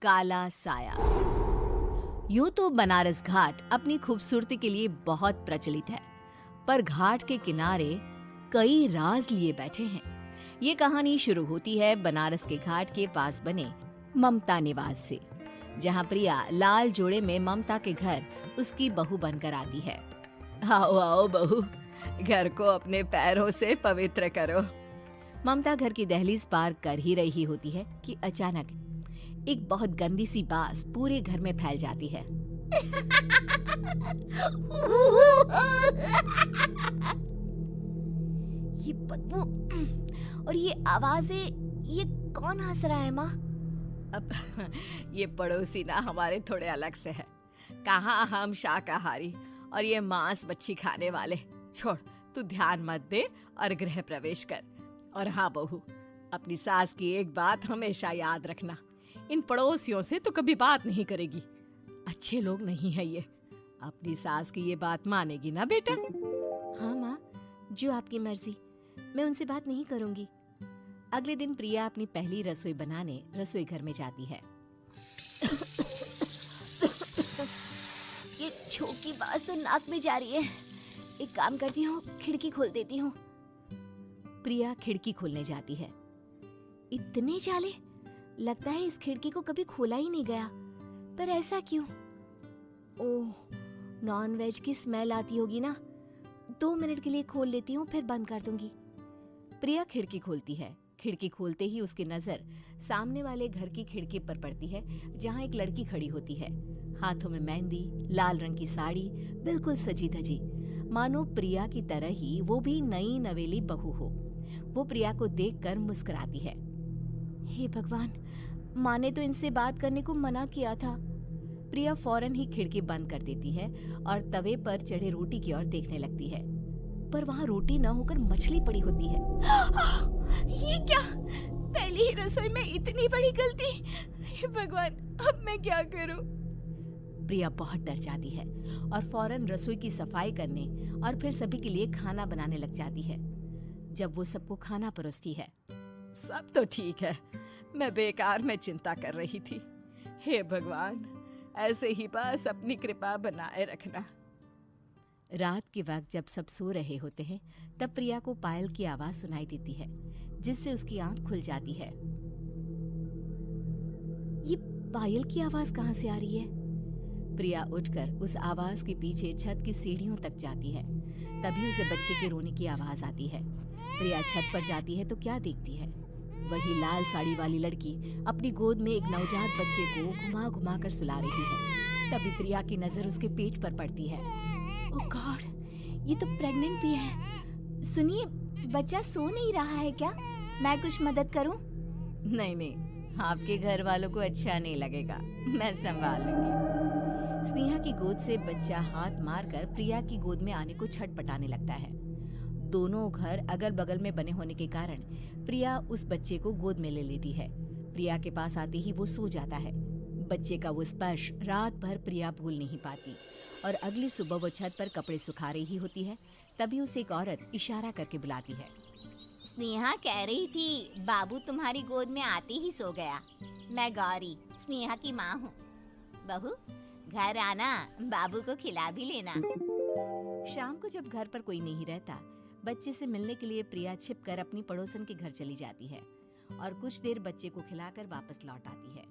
काला साया। यूं तो बनारस घाट अपनी खूबसूरती के लिए बहुत प्रचलित है, पर घाट के किनारे कई राज लिए बैठे हैं। ये कहानी शुरू होती है बनारस के घाट के पास बने ममता निवास से, जहां प्रिया लाल जोड़े में ममता के घर उसकी बहू बनकर आती है। आओ आओ बहू, घर को अपने पैरों से पवित्र करो। ममता घर की दहलीज पार कर ही रही होती है कि अचानक एक बहुत गंदी सी बास पूरे घर में फैल जाती है। ये बदबू और ये आवाजें, ये कौन हंस रहा है माँ? अब ये पड़ोसी ना हमारे थोड़े अलग से है। कहाँ हम शाकाहारी और ये मांस मच्छी खाने वाले। छोड़, तू ध्यान मत दे और गृह प्रवेश कर। और हाँ बहू, अपनी सास की एक बात हमेशा याद रखना, इन पड़ोसियों से तो कभी बात नहीं करेगी। अच्छे लोग नहीं है ये। अपनी सास की ये बात मानेगी ना बेटा? हाँ माँ, जो आपकी मर्जी, मैं उनसे बात नहीं करूंगी। अगले दिन प्रिया अपनी पहली रसोई बनाने रसोई घर में जाती है। ये छोकी बात तो नाक में जा रही है। एक काम करती हूँ, खिड़की खोल देती हूँ। प्रिया खिड़की खोलने जाती है। इतने जाले, लगता है इस खिड़की को कभी खोला ही नहीं गया। पर ऐसा क्यों? ओह, नॉन वेज की स्मेल आती होगी ना। 2 मिनट के लिए खोल लेती हूँ, फिर बंद कर दूंगी। प्रिया खिड़की खोलती है। खिड़की खोलते ही उसकी नजर सामने वाले घर की खिड़की पर पड़ती है, जहाँ एक लड़की खड़ी होती है। हाथों में मेहंदी, लाल रंग की साड़ी, बिल्कुल सजी धजी, मानो प्रिया की तरह ही वो भी नई नवेली बहू हो। वो प्रिया को देखकर मुस्कुराती है। हे भगवान, माँ ने तो इनसे बात करने को मना किया था। प्रिया फौरन ही खिड़की बंद कर देती है और तवे पर चढ़े रोटी की ओर देखने लगती है, पर वहाँ रोटी न होकर मछली पड़ी होती है। ये क्या? पहली ही रसोई में इतनी बड़ी गलती! हे भगवान, अब मैं क्या करूं? प्रिया बहुत डर जाती है और फौरन रसोई की सफाई करने और फिर सभी के लिए खाना बनाने लग जाती है। जब वो सबको खाना परोसती है, सब तो ठीक है, मैं बेकार में चिंता कर रही थी। हे भगवान, ऐसे ही बस अपनी कृपा बनाए रखना। रात के वक्त जब सब सो रहे होते हैं, तब प्रिया को पायल की आवाज सुनाई देती है, जिससे उसकी आंख खुल जाती है। ये पायल की आवाज कहाँ से आ रही है? प्रिया उठकर उस आवाज के पीछे छत की सीढ़ियों तक जाती है। तभी उसे बच्चे के रोने की आवाज आती है। प्रिया छत पर जाती है तो क्या देखती है? वही लाल साड़ी वाली लड़की अपनी गोद में एक नवजात बच्चे को घुमा घुमा कर सुला रही है। तभी प्रिया की नजर उसके पेट पर पड़ती है। ओह गॉड, ये तो प्रेग्नेंट भी है। सुनिए, बच्चा सो नहीं रहा है क्या? मैं कुछ मदद करूं? नहीं नहीं, आपके घर वालों को अच्छा नहीं लगेगा, मैं संभाल लूंगी। स्नेहा की गोद से बच्चा हाथ मारकर प्रिया की गोद में आने को छटपटाने लगता है। दोनों घर अगल बगल में बने होने के कारण प्रिया उस बच्चे को गोद में ले लेती है। प्रिया के पास आते ही वो सो जाता है। बच्चे का वो स्पर्श रात भर प्रिया भूल नहीं पाती और अगली सुबह वो छत पर कपड़े सुखा रही होती है। तभी उसे एक औरत इशारा करके बुलाती है। स्नेहा कह रही थी बाबू तुम्हारी गोद में आते ही सो गया। मैं गौरी, स्नेहा की माँ हूँ। बहू, घर आना, बाबू को खिला भी लेना। शाम को जब घर पर कोई नहीं रहता, बच्चे से मिलने के लिए प्रिया छिपकर अपनी पड़ोसन के घर चली जाती है और कुछ देर बच्चे को खिलाकर वापस लौट आती है।